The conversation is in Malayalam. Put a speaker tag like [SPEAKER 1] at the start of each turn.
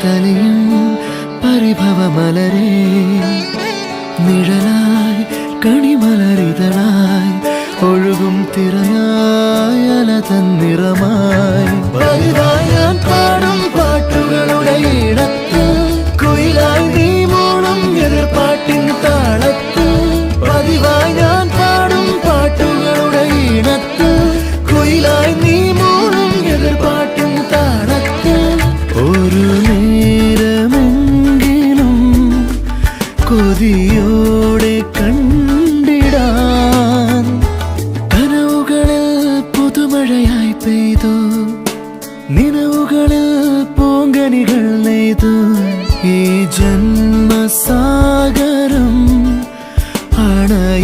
[SPEAKER 1] കലിയും പരിഭവമലരേ നിഴലായി കണിമലരിതളായി ഒഴുകും തിരയായി അല തന്നിറമായി പതിവായി ഞാൻ പാടും പാട്ടുകളുടെ ഇടത്ത് കുയിലായി നീ മൂളും എതിർപ്പാട്ടിൻ താളത്ത് പതിവായി ഞാൻ പാടും പാട്ടുകളുടെ ഇടത്ത് കുയിലായി നീ മൂളും എതിർപ്പാട്ടിൻ താളത്ത് ഒരു നേരമെങ്കിലും കൊതിയോടെ കണ്ടിടാൻ കനവുകളിൽ പുതുമഴയായി പെയ്തു നിലവുകളിൽ പൂങ്കനികൾ നെയ്തു ഈ ജന്മസാഗരം അണയ